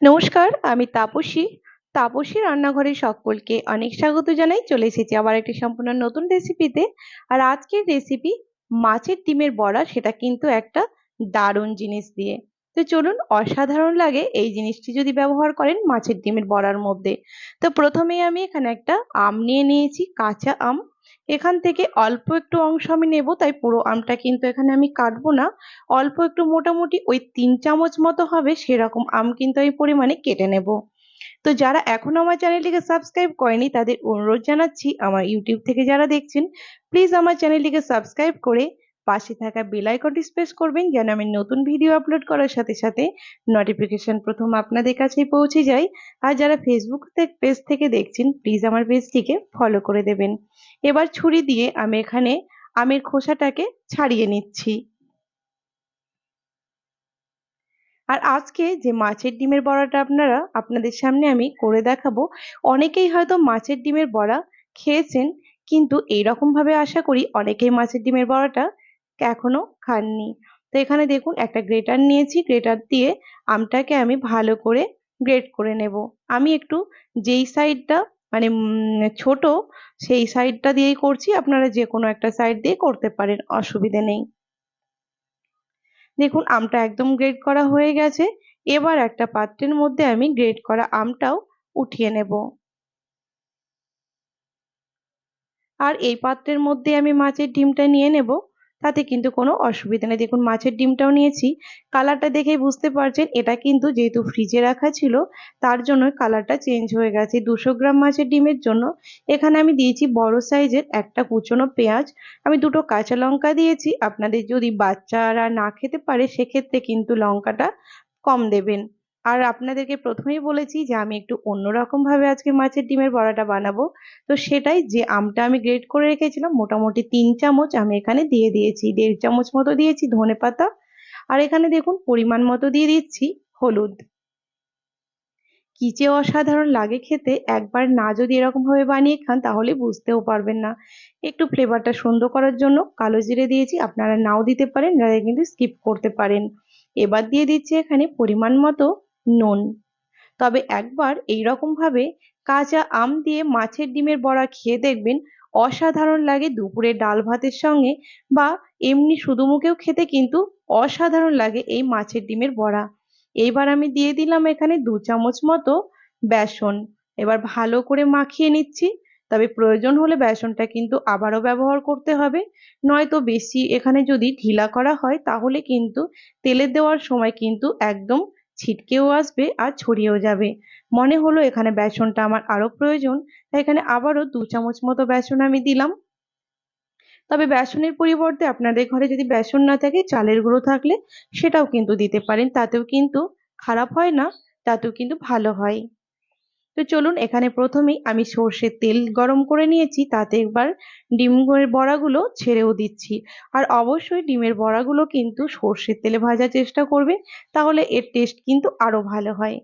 নমস্কার, আমি তাপসী। তাপসী রান্নাঘরে সকলকে অনেক স্বাগত জানাই। চলে এসেছি আবার একটি সম্পূর্ণ নতুন রেসিপিতে। আর আজকের রেসিপি মাছের ডিমের বড়া, সেটা কিন্তু একটা দারুণ জিনিস দিয়ে। তো চলুন, অসাধারণ লাগে এই জিনিসটি যদি ব্যবহার করেন মাছের ডিমের বড়ার মধ্যে। তো প্রথমেই আমি এখানে একটা আম নিয়ে নিয়েছি, কাঁচা আম। এখান থেকে অল্প একটু অংশ আমি নেব, তাই পুরো আমটা কিন্তু এখানে আমি কাটবো না। অল্প একটু, মোটামুটি ওই 3 চামচ মতো হবে সেরকম আম কিন্তু আমি পরিমাণে কেটে নেব। তো যারা এখনো আমার চ্যানেলটিকে সাবস্ক্রাইব করেনি তাদের অনুরোধ জানাচ্ছি, আমার ইউটিউব থেকে যারা দেখছেন প্লিজ আমার চ্যানেলটিকে সাবস্ক্রাইব করে পাশে থাকা বেল আইকনটি প্রেস করবেন, যেন আমি নতুন ভিডিও আপলোড করার সাথে সাথে নোটিফিকেশন প্রথম আপনাদের কাছেই পৌঁছে যায়। আর যারা ফেসবুক পেজ থেকে দেখছেন প্লিজ আমার পেজটিকে ফলো করে দেবেন। এবার ছুরি দিয়ে আমি এখানে আমের খোসাটাকে ছাড়িয়ে নিচ্ছি। আর আজকে যে মাছের ডিমের বড়াটা আপনাদের সামনে আমি করে দেখাবো, অনেকেই হয়তো মাছের ডিমের বড়া খেয়েছেন, কিন্তু এইরকম ভাবে আশা করি অনেকেই মাছের ডিমের বড়াটা এখনো খাননি। তো এখানে দেখুন, একটা গ্রেটার নিয়েছি, গ্রেটার দিয়ে আমটাকে আমি ভালো করে গ্রেট করে নেব। আমি একটু যেই সাইডটা মানে ছোট, সেই সাইডটা দিয়েই করছি, আপনারা যে কোনো একটা সাইড দিয়ে করতে পারেন, অসুবিধে নেই। দেখুন, আমটা একদম গ্রেট করা হয়ে গেছে। এবার একটা পাত্রের মধ্যে আমি গ্রেট করা আমটাও উঠিয়ে নেব। আর এই পাত্রের মধ্যে আমি মাছের ডিমটা নিয়ে নেব, তাতে কিন্তু কোনো অসুবিধা নেই। দেখুন, মাছের ডিমটাও নিয়েছি। কালারটা দেখেই বুঝতে পারছেন, এটা কিন্তু যেহেতু ফ্রিজে রাখা ছিল তার জন্য কালারটা চেঞ্জ হয়ে গেছে। 200 গ্রাম মাছের ডিমের জন্য এখানে আমি দিয়েছি বড় সাইজের একটা কুচনো পেঁয়াজ। আমি দুটো কাঁচা লঙ্কা দিয়েছি। আপনাদের যদি বাচ্চারা না খেতে পারে সেক্ষেত্রে কিন্তু লঙ্কাটা কম দেবেন। আর আপনাদেরকে প্রথমেই বলেছি যে আমি একটু অন্যরকম ভাবে আজকে মাছের ডিমের বড়াটা বানাবো। তো সেটাই, যে আমটা আমি গ্রেট করে রেখেছিলাম মোটামুটি 3 চামচ আমি এখানে দিয়ে দিয়েছি, 1.5 চামচ মতো দিয়েছি ধনেপাতা। আর এখানে দেখুন পরিমাণ মতো দিয়ে দিচ্ছি হলুদ। কি যে অসাধারণ লাগে খেতে, একবার না যদি এরকম ভাবে বানিয়ে খান তাহলে বুঝতেও পারবেন না। একটু ফ্লেভারটা সুন্দর করার জন্য কালো জিরে দিয়েছি, আপনারা নাও দিতে পারেন, নাহলে কিন্তু স্কিপ করতে পারেন। এবার দিয়ে দিচ্ছি এখানে পরিমাণ মতো নুন। তবে একবার এইরকম ভাবে কাঁচা আম দিয়ে মাছের ডিমের বড়া খেয়ে দেখবেন, অসাধারণ লাগে দুপুরে ডাল ভাতের সঙ্গে, বা এমনি শুধু মুখেও খেতে কিন্তু অসাধারণ লাগে এই মাছের ডিমের বড়া। এইবার আমি দিয়ে দিলাম এখানে 2 চামচ মতো বেসন। এবার ভালো করে মাখিয়ে নিচ্ছি। তবে প্রয়োজন হলে বেসনটা কিন্তু আবারও ব্যবহার করতে হবে, নয়তো বেশি এখানে যদি ঢিলা করা হয় তাহলে কিন্তু তেলে দেওয়ার সময় কিন্তু একদম ছিটকেও আসবে আর ছড়িয়েও যাবে। মনে হলো এখানে বেসনটা আমার আরো প্রয়োজন, তাই এখানে আবারও 2 চামচ মতো বেসন আমি দিলাম। তবে বেসনের পরিবর্তে আপনাদের ঘরে যদি বেসন না থাকে, চালের গুঁড়ো থাকলে সেটাও কিন্তু দিতে পারেন, তাতেও কিন্তু খারাপ হয় না, তাতেও কিন্তু ভালো হয়। তো চলুন, এখানে প্রথমেই আমি সর্ষের তেল গরম করে নিয়েছি, তাতে একবার ডিমের বড়াগুলো ছেড়েও দিচ্ছি। আর অবশ্যই ডিমের বড়াগুলো কিন্তু সর্ষের তেলে ভাজার চেষ্টা করবেন, তাহলে এর টেস্ট কিন্তু আরো ভালো হয়।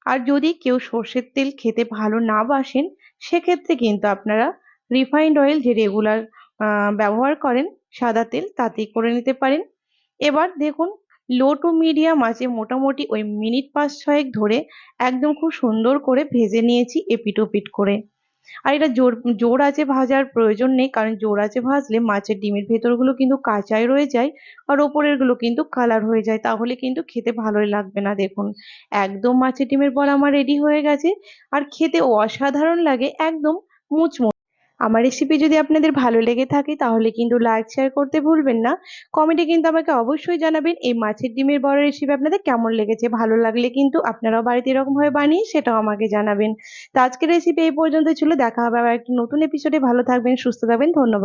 আর যদি কেউ সর্ষের তেল খেতে ভালো না বাসেন, সেক্ষেত্রে কিন্তু আপনারা রিফাইন্ড অয়েল যে রেগুলার ব্যবহার করেন, সাদা তেল, তাতেই করে নিতে পারেন। এবার দেখুন, লো টু মিডিয়াম আছে মোটামুটি ওই মিনিট 5-6 ধরে একদম খুব সুন্দর করে ভেজে নিয়েছি এপিট ওপিট করে। আর এটা জোর জোর আঁচে ভাজার প্রয়োজন নেই, কারণ জোর আঁচে ভাজলে মাছের ডিমের ভেতরগুলো কিন্তু কাঁচাই রয়ে যায়, আর ওপরের গুলো কিন্তু কালার হয়ে যায়, তাহলে কিন্তু খেতে ভালোই লাগবে না। দেখুন, একদম মাছের ডিমের বড়া আমার রেডি হয়ে গেছে, আর খেতে অসাধারণ লাগে, একদম মুচমুচে। আমার রেসিপি যদি আপনাদের ভালো লেগে থাকে তাহলে কিন্তু লাইক শেয়ার করতে ভুলবেন না। কমেন্টে কিন্তু আমাকে অবশ্যই জানাবেন এই মাছের ডিমের বড়া রেসিপি আপনাদের কেমন লেগেছে। ভালো লাগলে কিন্তু আপনারাও বাড়িতে এরকম ভাবে বানিয়ে সেটাও আমাকে জানাবেন। তো আজকের রেসিপি এই পর্যন্ত ছিল, দেখা হবে আবার একটা নতুন এপিসোডে। ভালো থাকবেন, সুস্থ থাকবেন, ধন্যবাদ।